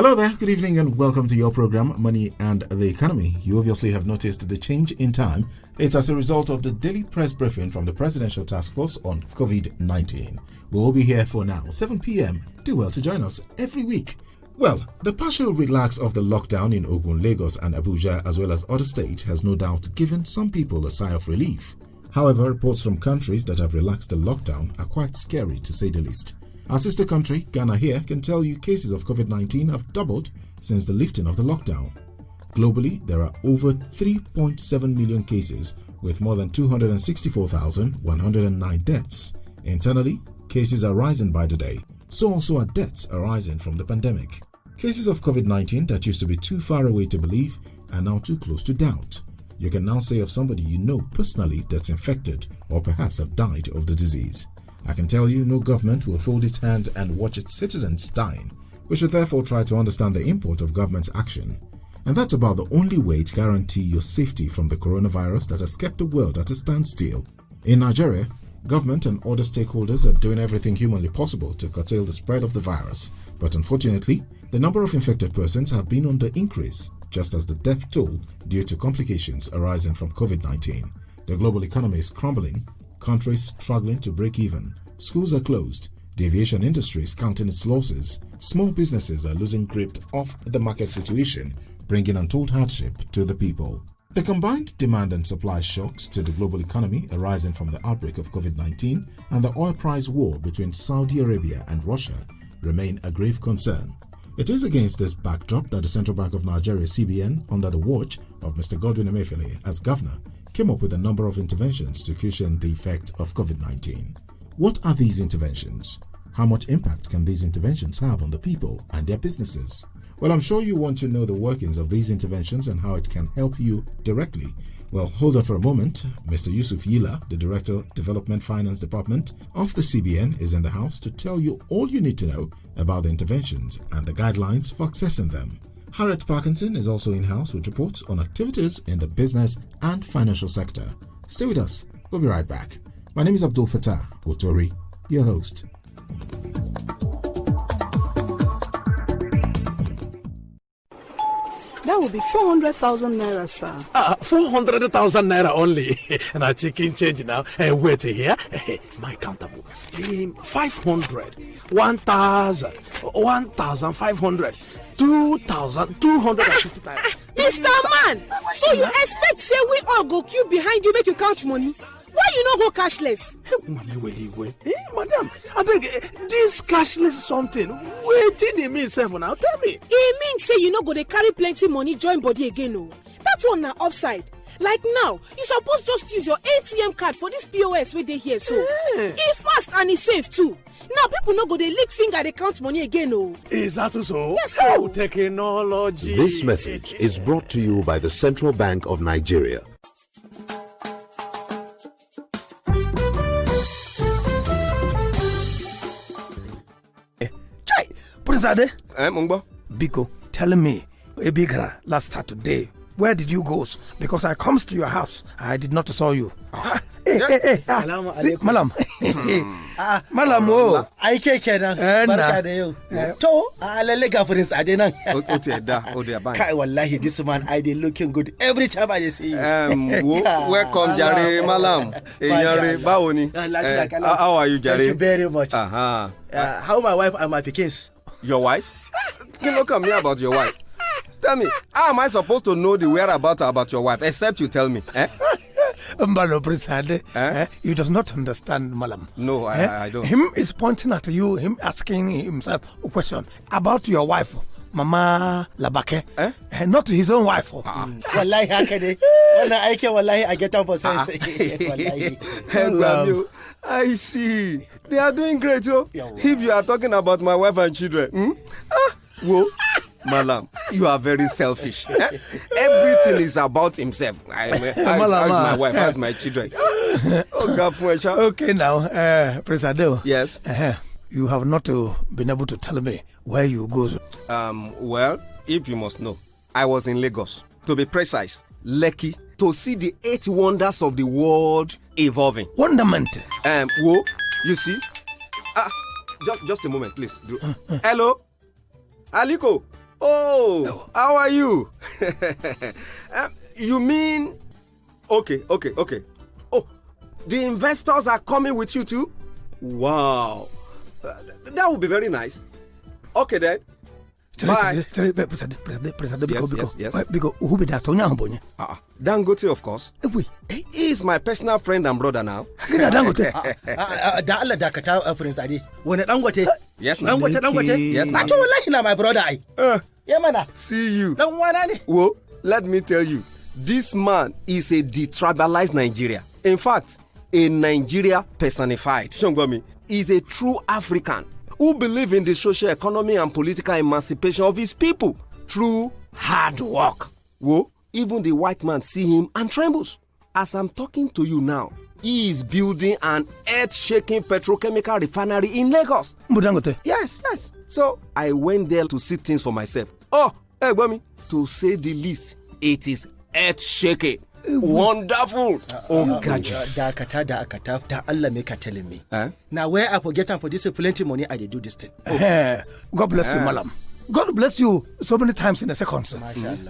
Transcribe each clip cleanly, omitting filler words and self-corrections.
Hello there, good evening and welcome to your program, Money and the Economy. You obviously have noticed the change in time. It's as a result of the daily press briefing from the Presidential Task Force on COVID-19. We'll be here for now, 7 p.m. Do well to join us every week. Well, the partial relax of the lockdown in Ogun, Lagos and Abuja as well as other states has no doubt given some people a sigh of relief. However, reports from countries that have relaxed the lockdown are quite scary to say the least. Our sister country, Ghana here, can tell you cases of COVID-19 have doubled since the lifting of the lockdown. Globally, there are over 3.7 million cases with more than 264,109 deaths. Internally, cases are rising by the day. So also are deaths arising from the pandemic. Cases of COVID-19 that used to be too far away to believe are now too close to doubt. You can now say of somebody you know personally that's infected or perhaps have died of the disease. I can tell you no government will fold its hand and watch its citizens dying. We should therefore try to understand the import of government's action. And that's about the only way to guarantee your safety from the coronavirus that has kept the world at a standstill. In Nigeria, government and other stakeholders are doing everything humanly possible to curtail the spread of the virus. But unfortunately, the number of infected persons have been on the increase, just as the death toll due to complications arising from COVID-19. The global economy is crumbling. Countries struggling to break even. Schools are closed. The aviation industry is counting its losses. Small businesses are losing grip of the market situation, bringing untold hardship to the people. The combined demand and supply shocks to the global economy arising from the outbreak of COVID-19 and the oil price war between Saudi Arabia and Russia remain a grave concern. It is against this backdrop that the Central Bank of Nigeria, CBN, under the watch of Mr. Godwin Emefiele as governor, came up with a number of interventions to cushion the effect of COVID-19. What are these interventions? How much impact can these interventions have on the people and their businesses? Well, I'm sure you want to know the workings of these interventions and how it can help you directly. Well, hold on for a moment. Mr. Yusuf Yila, the Director, Development Finance Department of the CBN, is in the house to tell you all you need to know about the interventions and the guidelines for accessing them. Harriet Parkinson is also in-house with reports on activities in the business and financial sector. Stay with us. We'll be right back. My name is Abdul Fattah Otori, your host. That would be 400,000 naira, sir. 400,000 naira only. And a chicken change now. Wait here. My countable. 500, 1,000, 1,500. 2,250 times. Mr. Man, so you expect say we all go queue behind you make you count money? Why you no go cashless? Madam, I beg, this cashless something. Waiting in me, seven now. Tell me. It means say you no go dey carry plenty money join body again, no. That one na offside. Like now, you suppose just use your ATM card for this POS wey dey here so. It's fast and it's safe too. Now people no go dey lick finger dey count money again, no. Is that so? Yes, sir. Oh, technology. This message is brought to you by the Central Bank of Nigeria. Prezade? Mungbo? Biko, tell me, Ebigara, last Saturday, where did you go? Because I comes to your house, I did not saw you. Malam. Malam, oh. I can't barka da yau. To, lalle gafurin sa dai nan. Kai wallahi this man I dey looking good every time I see you. Welcome Jare Malam. Yare báwo ni? How are you Jare? Thank you very much. How my wife and my pikins? Your wife? You look at me about your wife. Tell me, how am I supposed to know the whereabouts about your wife except you tell me? Mbalo Prisade, you does not understand, Malam. No, I don't. Him is pointing at you, him asking himself a question about your wife, Mama Labake, not his own wife. Wallahi haka ne. Wannan aikin wallahi I get up for sense. Wallahi. I see. They are doing great, yo. If you are talking about my wife and children, whoa. Malam, you are very selfish. Everything is about himself. How's my wife? How's my children? Okay, now, President. Yes. You have not been able to tell me where you go. Well, if you must know, I was in Lagos. To be precise, Lekki, to see the 8 wonders of the world evolving. Wonderment. Whoa, you see? Just a moment, please. Hello, Aliko. Oh, how are you? You mean... Okay. Oh, the investors are coming with you too? Wow. That would be very nice. Okay then. Bye. Yes. Dangote, of course. He is my personal friend and brother now. Dangote. Yes, Dangote. Yes, my brother. See you. Well, let me tell you, this man is a detribalized Nigeria. In fact, a Nigeria personified. Shongomi is a true African who believes in the social economy and political emancipation of his people through hard work. Whoa, even the white man see him and trembles. As I'm talking to you now, he is building an earth-shaking petrochemical refinery in Lagos. Mudangote. Yes. So I went there to see things for myself. Oh, hey, Gwami, to say the least, it is earth-shaking. Wonderful. Dakata, da Allah make her telling me. Now where I forget for this plenty money I do this thing. God bless you, Malam. God bless you so many times in a second, sir.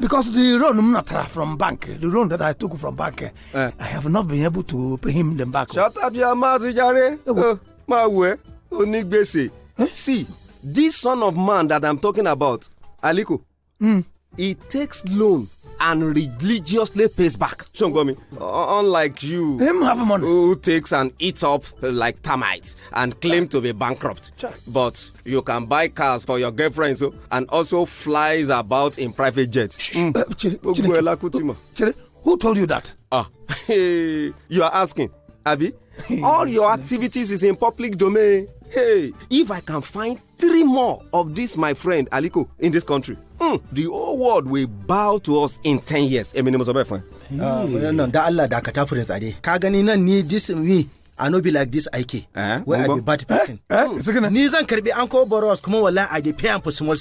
Because the loan from bank, the loan that I took from bank, I have not been able to pay him them back. Shut up, your mouth, Jare. My way, see, this son of man that I'm talking about, Aliko, he takes loan and religiously pays back. Shongomi, unlike you, him have money, who takes and eats up like termites and claim to be bankrupt. But you can buy cars for your girlfriends and also flies about in private jets. Who told you that? You are asking, Abi? All your activities is in public domain. Hey, if I can find 3 more of this, my friend Aliko, in this country, the whole world will bow to us in 10 years. No, that Allah dakata for us ade. Ka gani nan ni this me, I no be like this IK. Where I be bad person. Ni zan karbi anko borrows kuma wallahi I dey pay am for small.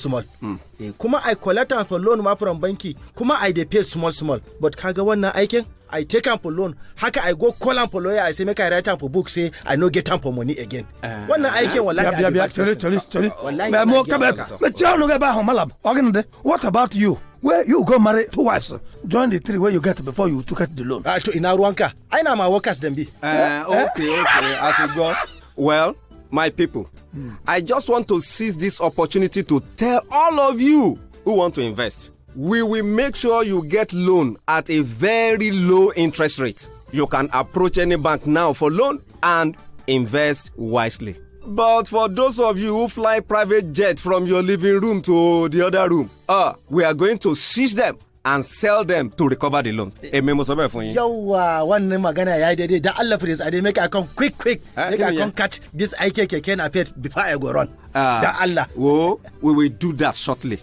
Kuma I collect am for loan ma from banki, kuma I dey pay small. But kaga wannan aikin I take am for loan. Haka I go call am for lawyer. I say make I write am for book. Say I no get am for money again. Wannan aikin wallahi. What about you? Where you go marry 2 wives? Join the 3 where you get before you took out the loan. To ina ruwanka. I na my workers them be. Okay. I to go. Well, my people, I just want to seize this opportunity to tell all of you who want to invest. We will make sure you get loan at a very low interest rate. You can approach any bank now for loan and invest wisely. But for those of you who fly private jet from your living room to the other room, we are going to seize them and sell them to recover the loan. Yawa, one magana ya dede da Allah please I make I come quick. Make I come catch this IKK can appear before I go run. Da Allah. Oh, we will do that shortly.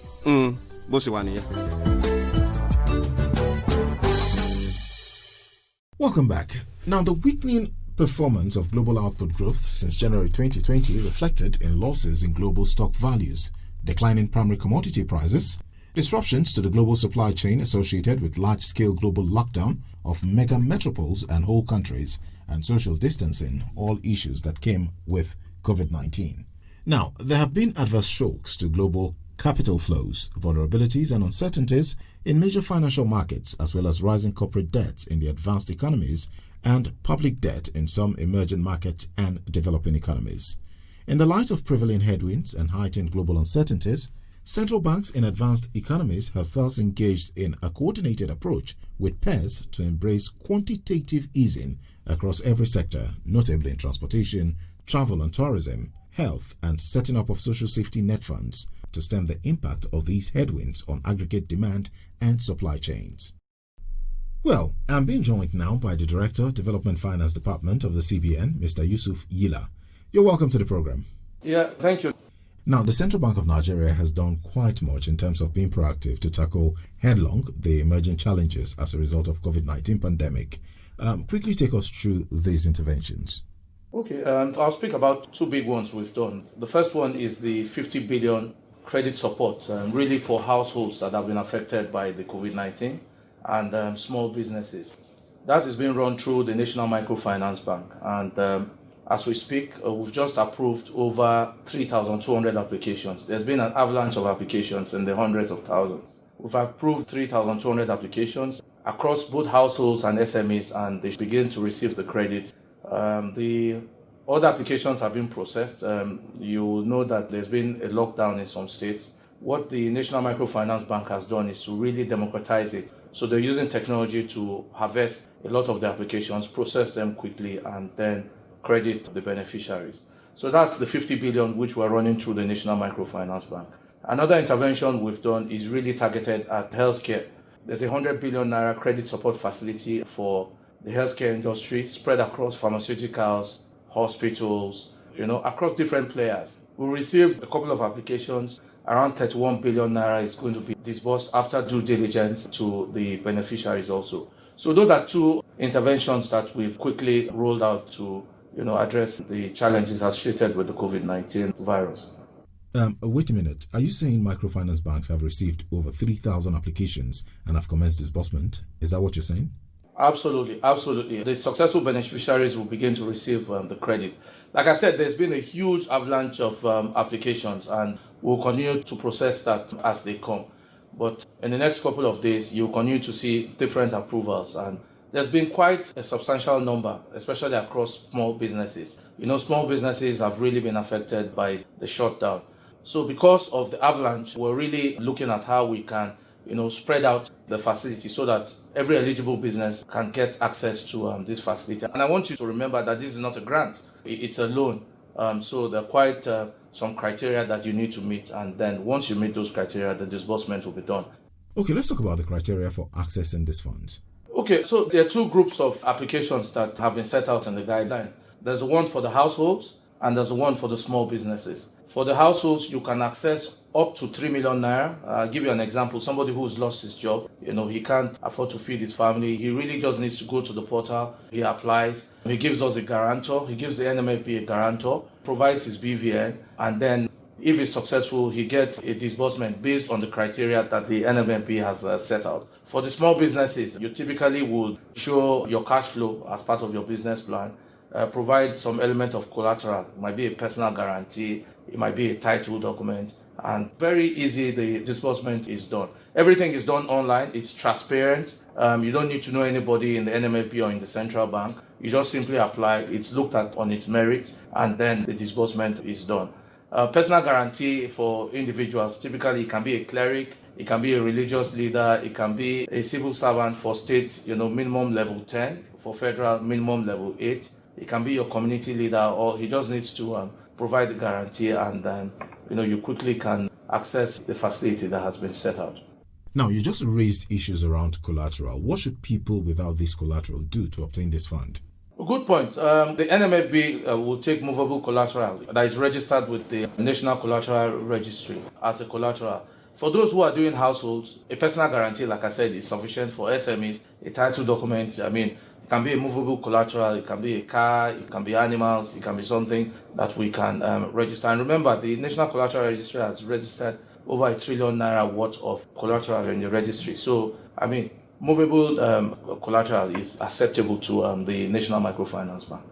Welcome back. Now, the weakening performance of global output growth since January 2020 reflected in losses in global stock values, declining primary commodity prices, disruptions to the global supply chain associated with large-scale global lockdown of mega metropoles and whole countries, and social distancing, all issues that came with COVID-19. Now, there have been adverse shocks to global capital flows, vulnerabilities and uncertainties in major financial markets, as well as rising corporate debts in the advanced economies and public debt in some emerging market and developing economies. In the light of prevailing headwinds and heightened global uncertainties, central banks in advanced economies have thus engaged in a coordinated approach with peers to embrace quantitative easing across every sector, notably in transportation, travel and tourism, health, and setting up of social safety net funds to stem the impact of these headwinds on aggregate demand and supply chains. Well, I'm being joined now by the Director, Development Finance Department of the CBN, Mr. Yusuf Yila. You're welcome to the program. Yeah, thank you. Now, the Central Bank of Nigeria has done quite much in terms of being proactive to tackle headlong the emerging challenges as a result of COVID-19 pandemic. Quickly take us through these interventions. Okay, I'll speak about 2 big ones we've done. The first one is the 50 billion credit support, really for households that have been affected by the COVID-19 and small businesses. That is being run through the National Microfinance Bank, and As we speak, we've just approved over 3,200 applications. There's been an avalanche of applications in the hundreds of thousands. We've approved 3,200 applications across both households and SMEs, and they begin to receive the credit. The other applications have been processed. You will know that there's been a lockdown in some states. What the National Microfinance Bank has done is to really democratize it. So they're using technology to harvest a lot of the applications, process them quickly, and then credit the beneficiaries. So that's the 50 billion which we're running through the National Microfinance Bank. Another intervention we've done is really targeted at healthcare. There's a 100 billion naira credit support facility for the healthcare industry spread across pharmaceuticals, hospitals, across different players. We received a couple of applications. Around 31 billion naira is going to be disbursed after due diligence to the beneficiaries also. So those are two interventions that we've quickly rolled out to address the challenges associated with the COVID-19 virus. Wait a minute. Are you saying microfinance banks have received over 3,000 applications and have commenced disbursement? Is that what you're saying? Absolutely, absolutely. The successful beneficiaries will begin to receive the credit. Like I said, there's been a huge avalanche of applications, and we'll continue to process that as they come. But in the next couple of days, you'll continue to see different approvals, and there's been quite a substantial number, especially across small businesses. Small businesses have really been affected by the shutdown. So because of the avalanche, we're really looking at how we can, spread out the facility so that every eligible business can get access to this facility. And I want you to remember that this is not a grant, it's a loan. So there are quite some criteria that you need to meet. And then once you meet those criteria, the disbursement will be done. Okay, let's talk about the criteria for accessing these funds. Okay, so there are two groups of applications that have been set out in the guideline. There's the one for the households and there's the one for the small businesses. For the households, you can access up to 3 million naira. I'll give you an example. Somebody who's lost his job, he can't afford to feed his family. He really just needs to go to the portal. He applies. He gives us a guarantor. He gives the NMFB a guarantor, provides his BVN, and then if he's successful, he gets a disbursement based on the criteria that the NMFB has set out. For the small businesses, you typically would show your cash flow as part of your business plan, provide some element of collateral. It might be a personal guarantee, it might be a title document, and very easy the disbursement is done. Everything is done online, it's transparent. You don't need to know anybody in the NMFB or in the central bank. You just simply apply, it's looked at on its merits, and then the disbursement is done. Personal guarantee for individuals, typically it can be a cleric, it can be a religious leader, it can be a civil servant for state, minimum level 10, for federal minimum level 8. It can be your community leader, or he just needs to provide the guarantee, and then you quickly can access the facility that has been set out. Now, you just raised issues around collateral. What should people without this collateral do to obtain this fund? Good point. The NMFB will take movable collateral that is registered with the National Collateral Registry as a collateral. For those who are doing households, a personal guarantee, like I said, is sufficient. For SMEs, a title document, it can be a movable collateral, it can be a car, it can be animals, it can be something that we can register. And remember, the National Collateral Registry has registered over 1 trillion naira worth of collateral in the registry. So, movable collateral is acceptable to the National Microfinance Bank.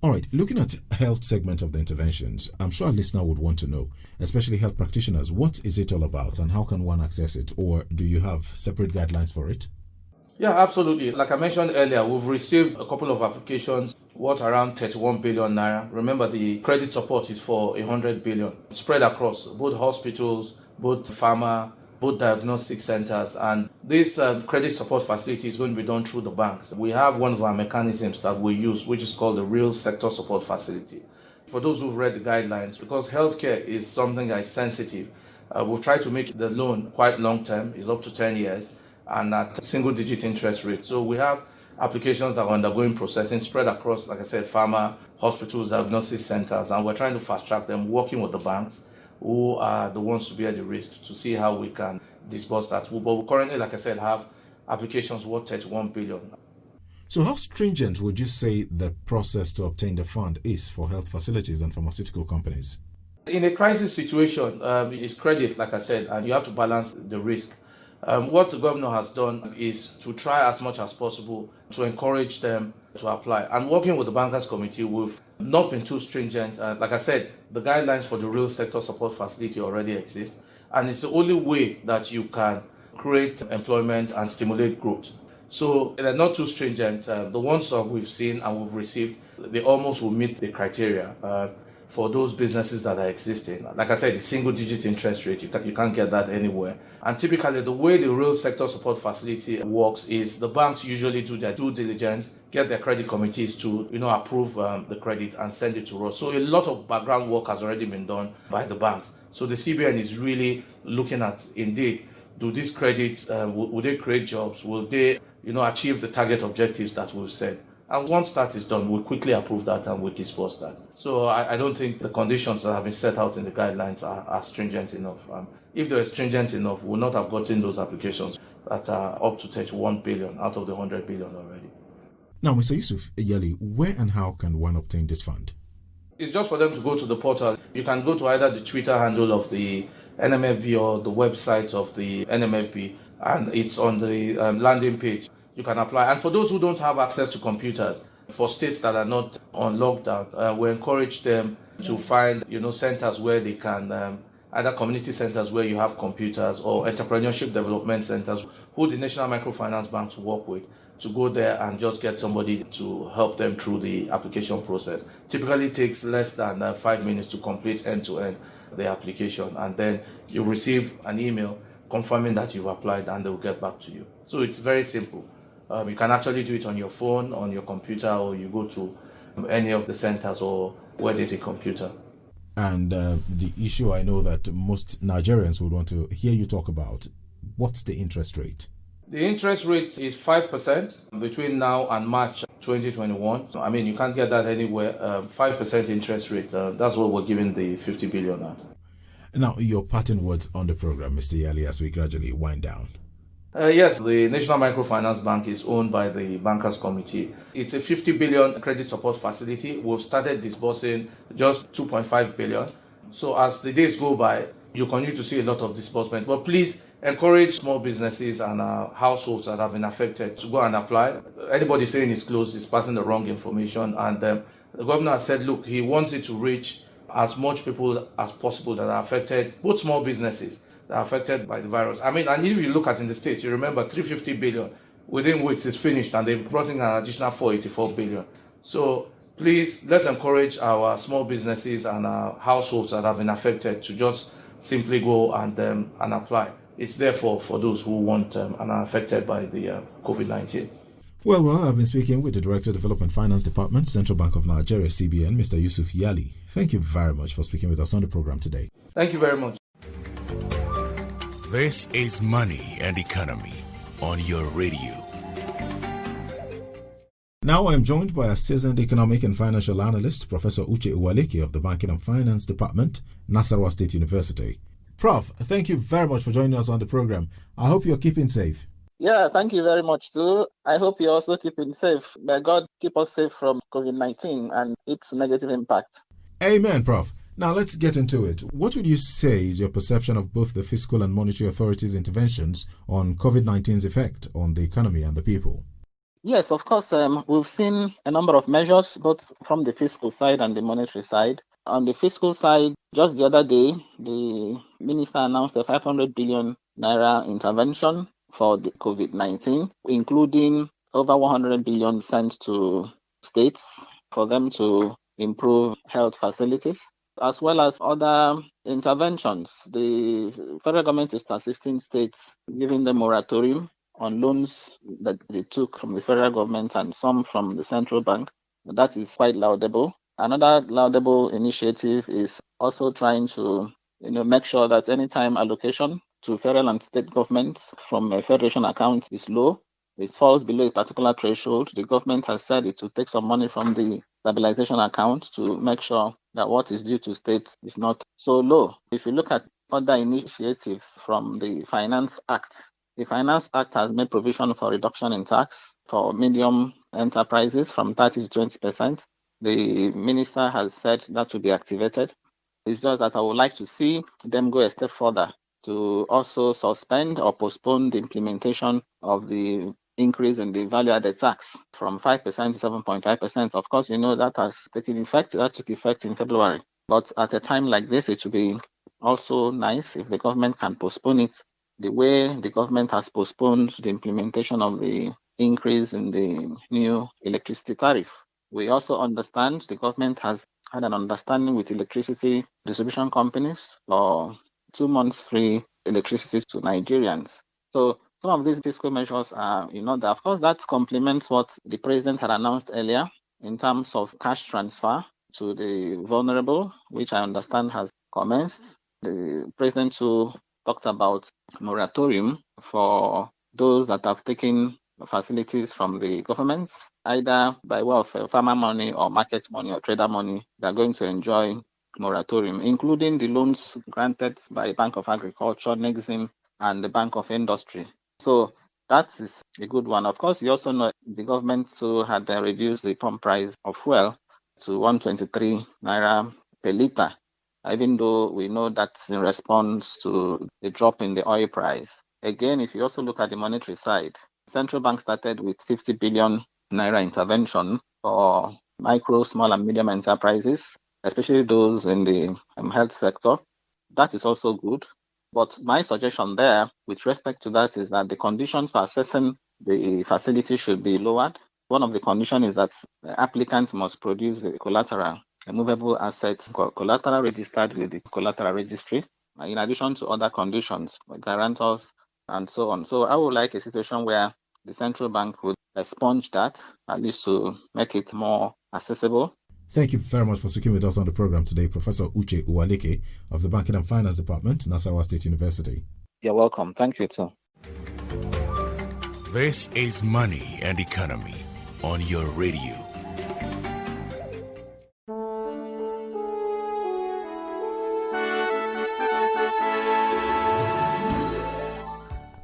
All right, looking at health segment of the interventions, I'm sure a listener would want to know, especially health practitioners, what is it all about and how can one access it? Or do you have separate guidelines for it? Yeah, absolutely. Like I mentioned earlier, we've received a couple of applications worth around 31 billion naira. Remember, the credit support is for 100 billion, spread across both hospitals, both pharma, both diagnostic centers, and this credit support facility is going to be done through the banks. We have one of our mechanisms that we use, which is called the Real Sector Support Facility. For those who've read the guidelines, because healthcare is something that is sensitive, we've tried to make the loan quite long term, it's up to 10 years, and at single-digit interest rate. So we have applications that are undergoing processing spread across, like I said, pharma, hospitals, diagnostic centers, and we're trying to fast-track them, working with the banks who are the ones to bear the risk to see how we can disburse that. But we currently, like I said, have applications worth 31 billion. So how stringent would you say the process to obtain the fund is for health facilities and pharmaceutical companies? In a crisis situation, it's credit, like I said, and you have to balance the risk. What the governor has done is to try as much as possible to encourage them to apply. And working with the Bankers Committee, we've not been too stringent. Like I said, the guidelines for the real sector support facility already exist. And it's the only way that you can create employment and stimulate growth. So they're not too stringent. The ones that we've seen and we've received, they almost will meet the criteria for those businesses that are existing. Like I said, the single-digit interest rate, you can't get that anywhere. And typically, the way the real sector support facility works is the banks usually do their due diligence, get their credit committees to approve the credit and send it to us. So a lot of background work has already been done by the banks. So the CBN is really looking at, indeed, do these credits, will they create jobs? Will they achieve the target objectives that we've set? And once that is done, we'll quickly approve that and we'll disperse that. So I don't think the conditions that have been set out in the guidelines are stringent enough. If they were stringent enough, we would not have gotten those applications that are up to 31 billion out of the 100 billion already. Now, Mr. Yusuf Yali, where and how can one obtain this fund? It's just for them to go to the portal. You can go to either the Twitter handle of the NMFB or the website of the NMFB, and it's on the landing page. You can apply. And for those who don't have access to computers, for states that are not on lockdown, we encourage them to find, centers where they can, either community centers where you have computers or entrepreneurship development centers who the National Microfinance Banks work with, to go there and just get somebody to help them through the application process. Typically takes less than 5 minutes to complete end-to-end the application, and then you receive an email confirming that you've applied and they'll get back to you. So it's very simple. You can actually do it on your phone, on your computer, or you go to any of the centers or where there's a computer. And the issue I know that most Nigerians would want to hear you talk about, what's the interest rate? The interest rate is 5% between now and March 2021. I mean, you can't get that anywhere. 5% interest rate, that's what we're giving the 50 billion at. Now, your parting words on the program, Mr. Yali, as we gradually wind down. Yes, the National Microfinance Bank is owned by the Bankers Committee. It's a 50 billion credit support facility. We've started disbursing just 2.5 billion. So as the days go by, you continue to see a lot of disbursement. But please encourage small businesses and households that have been affected to go and apply. Anybody saying it's closed is passing the wrong information. And the governor has said, look, he wants it to reach as much people as possible that are affected, both small businesses that are affected by the virus. I mean, and if you look at in the states, you remember 350 billion within weeks is finished, and they've brought in an additional 484 billion. So please, let's encourage our small businesses and our households that have been affected to just simply go and apply. It's there for those who want and are affected by the COVID-19. Well, I've been speaking with the Director of Development Finance Department, Central Bank of Nigeria, CBN, Mr. Yusuf Yali. Thank you very much for speaking with us on the program today. Thank you very much. This is Money and Economy on your radio. Now I'm joined by a seasoned economic and financial analyst, Professor Uche Uwaleke of the Banking and Finance Department, Nasarawa State University. Prof, thank you very much for joining us on the program. I hope you're keeping safe. Yeah, thank you very much too. I hope you're also keeping safe. May God keep us safe from COVID-19 and its negative impact. Amen, Prof. Now let's get into it. What would you say is your perception of both the fiscal and monetary authorities' interventions on COVID-19's effect on the economy and the people? Yes, of course. We've seen a number of measures, both from the fiscal side and the monetary side. On the fiscal side, just the other day, the minister announced a 500 billion naira intervention for the COVID-19, including over 100 billion sent to states for them to improve health facilities, as well as other interventions. The federal government is assisting states, giving them moratorium on loans that they took from the federal government and some from the central bank. That is quite laudable. Another laudable initiative is also trying to make sure that any time allocation to federal and state governments from a federation account is low. It falls below a particular threshold. The government has said it will take some money from the stabilization account to make sure that what is due to states is not so low. If you look at other initiatives from the Finance Act, the Finance Act has made provision for reduction in tax for medium enterprises from 30 to 20%. The minister has said that will be activated. It's just that I would like to see them go a step further to also suspend or postpone the implementation of the increase in the value-added tax from 5% to 7.5%. Of course, that has taken effect. That took effect in February. But at a time like this, it would be also nice if the government can postpone it the way the government has postponed the implementation of the increase in the new electricity tariff. We also understand the government has had an understanding with electricity distribution companies for 2 months free electricity to Nigerians. So some of these fiscal measures are, that of course that complements what the president had announced earlier in terms of cash transfer to the vulnerable, which I understand has commenced. The president too talked about moratorium for those that have taken facilities from the government, either by way of farmer money or market money or trader money. They're going to enjoy moratorium, including the loans granted by Bank of Agriculture, Nexim, and the Bank of Industry. So that is a good one. Of course, you also know the government too had reduced the pump price of fuel to 123 naira per litre, even though we know that's in response to the drop in the oil price. Again, if you also look at the monetary side, central bank started with 50 billion naira intervention for micro, small, and medium enterprises, especially those in the health sector. That is also good. But my suggestion there with respect to that is that the conditions for assessing the facility should be lowered. One of the conditions is that the applicants must produce a collateral, a movable asset collateral registered with the collateral registry, in addition to other conditions, guarantors, and so on. So I would like a situation where the central bank would expunge that, at least to make it more accessible. Thank you very much for speaking with us on the program today, Professor Uche Uwaleke of the Banking and Finance Department, Nasarawa State University. You're welcome. Thank you, too. This is Money and Economy on your radio.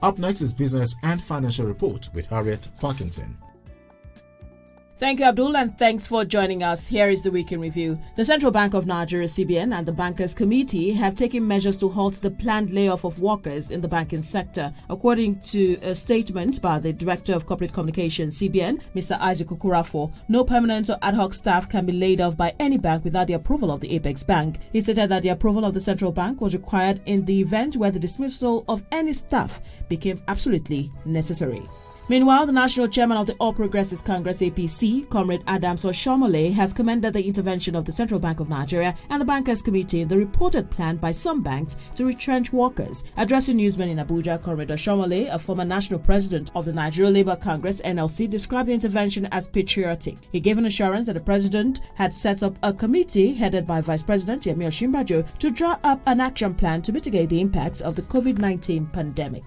Up next is Business and Financial Report with Harriet Parkinson. Thank you, Abdul, and thanks for joining us. Here is the Week in Review. The Central Bank of Nigeria, CBN, and the Bankers Committee have taken measures to halt the planned layoff of workers in the banking sector. According to a statement by the Director of Corporate Communications, CBN, Mr. Isaac Okurafo, no permanent or ad hoc staff can be laid off by any bank without the approval of the Apex Bank. He stated that the approval of the Central Bank was required in the event where the dismissal of any staff became absolutely necessary. Meanwhile, the national chairman of the All Progressives Congress APC, Comrade Adams Oshomole, has commended the intervention of the Central Bank of Nigeria and the Bankers Committee in the reported plan by some banks to retrench workers. Addressing newsmen in Abuja, Comrade Oshomole, a former national president of the Nigeria Labour Congress (NLC), described the intervention as patriotic. He gave an assurance that the president had set up a committee headed by Vice President Yemi Osinbajo to draw up an action plan to mitigate the impacts of the COVID-19 pandemic.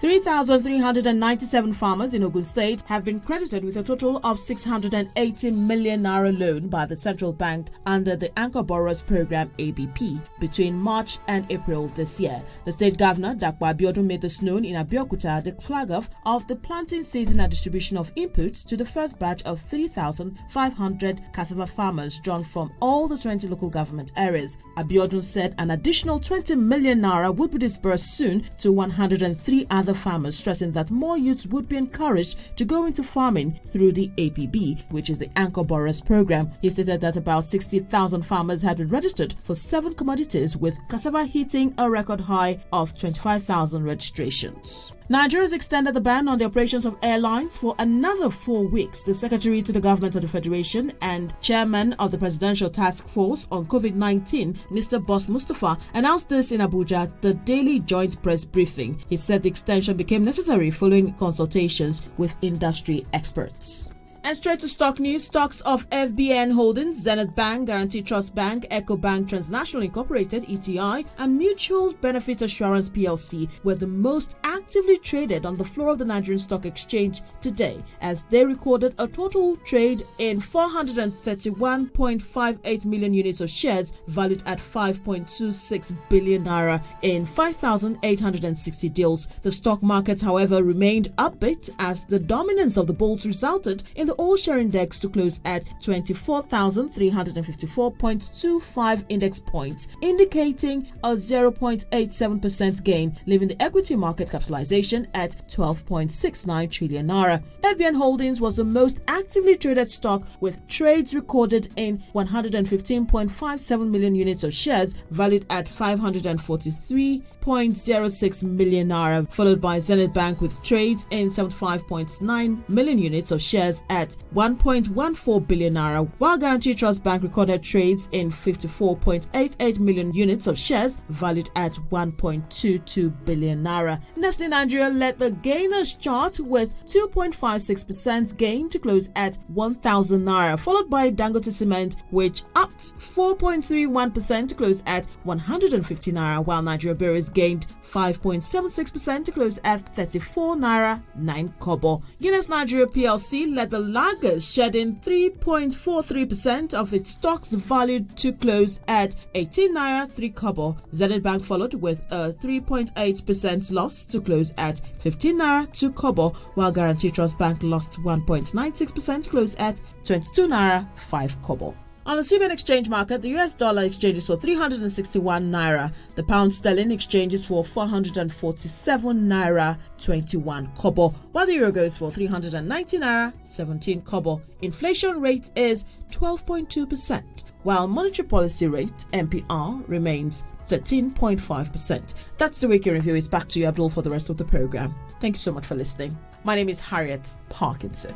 3,397 farmers in Ogun State have been credited with a total of 680 million naira loan by the Central Bank under the Anchor Borrowers Program (ABP) between March and April this year. The state governor, Dakwa Abiodun, made this known in Abeokuta, the flag-off of the planting season and distribution of inputs to the first batch of 3,500 cassava farmers drawn from all the 20 local government areas. Abiodun said an additional 20 million naira would be disbursed soon to 103 other farmers, stressing that more youths would be encouraged to go into farming through the APB, which is the Anchor Borrowers Program. He stated that about 60,000 farmers had been registered for 7 commodities, with cassava hitting a record high of 25,000 registrations. Nigeria has extended the ban on the operations of airlines for another 4 weeks. The Secretary to the Government of the Federation and Chairman of the Presidential Task Force on COVID-19, Mr. Boss Mustafa, announced this in Abuja at the daily joint press briefing. He said the extension became necessary following consultations with industry experts. And straight to stock news. Stocks of FBN Holdings, Zenith Bank, Guarantee Trust Bank, EcoBank Transnational Incorporated (ETI), and Mutual Benefit Assurance PLC were the most actively traded on the floor of the Nigerian Stock Exchange today, as they recorded a total trade in 431.58 million units of shares valued at 5.26 billion naira in 5,860 deals. The stock market, however, remained upbeat as the dominance of the bulls resulted in the all-share index to close at 24,354.25 index points, indicating a 0.87% gain, leaving the equity market capitalization at 12.69 trillion naira. FBN Holdings was the most actively traded stock, with trades recorded in 115.57 million units of shares valued at 543.06 million naira, followed by Zenith Bank with trades in 75.9 million units of shares at 1.14 billion naira, while Guarantee Trust Bank recorded trades in 54.88 million units of shares valued at 1.22 billion naira. Nestle Nigeria led the gainers chart with 2.56% gain to close at 1,000 naira, followed by Dangote Cement, which upped 4.31% to close at 150 naira, while Nigeria Berries gained 5.76% to close at 34 naira 9 kobo. Guinness Nigeria PLC led the laggers, shedding 3.43% of its stocks valued to close at 18 naira 3 kobo. Zenith Bank followed with a 3.8% loss to close at 15 naira 2 kobo, while Guarantee Trust Bank lost 1.96% to close at 22 naira 5 kobo. On the CBN exchange market, the US dollar exchanges for 361 naira. The pound sterling exchanges for 447 naira 21 kobo, while the euro goes for 390 naira 17 kobo. Inflation rate is 12.2%, while monetary policy rate MPR remains 13.5%. That's the week in review. It's back to you, Abdul, for the rest of the program. Thank you so much for listening. My name is Harriet Parkinson.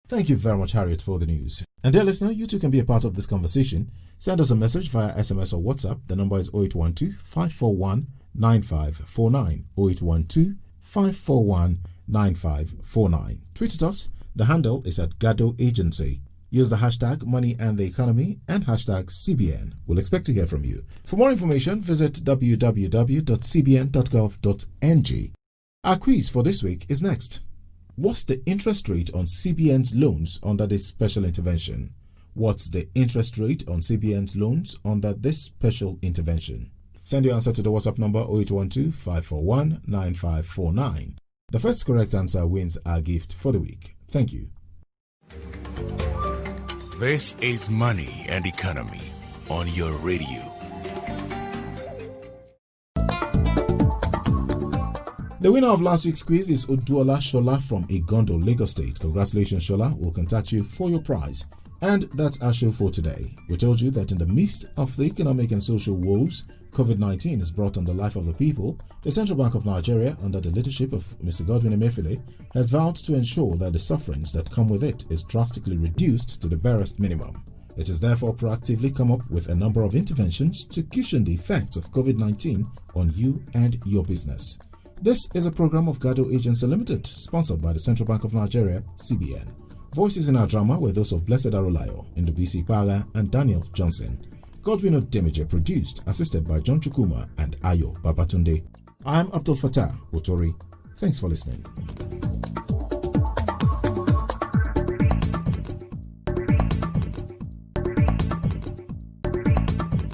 Thank you very much, Harriet, for the news. And dear listener, you too can be a part of this conversation. Send us a message via SMS or WhatsApp. The number is 0812-541-9549. 0812-541-9549. Tweet at us. The handle is at Gado Agency. Use the hashtag Money and the Economy and hashtag CBN. We'll expect to hear from you. For more information, visit www.cbn.gov.ng. Our quiz for this week is next. What's the interest rate on CBN's loans under this special intervention? What's the interest rate on CBN's loans under this special intervention? Send your answer to the WhatsApp number 0812-541-9549. The first correct answer wins our gift for the week. Thank you. This is Money and Economy on your radio. The winner of last week's quiz is Oduola Shola from Igondo, Lagos State. Congratulations, Shola. We'll contact you for your prize. And that's our show for today. We told you that in the midst of the economic and social woes COVID-19 has brought on the life of the people, the Central Bank of Nigeria, under the leadership of Mr. Godwin Emefiele, has vowed to ensure that the sufferings that come with it is drastically reduced to the barest minimum. It has therefore proactively come up with a number of interventions to cushion the effects of COVID-19 on you and your business. This is a program of Gado Agency Limited, sponsored by the Central Bank of Nigeria, CBN. Voices in our drama were those of Blessed Arolayo, Ndubisi Paga, and Daniel Johnson. Godwin Odemije produced, assisted by John Chukuma and Ayo Babatunde. I'm Abdul Fattah Otori. Thanks for listening.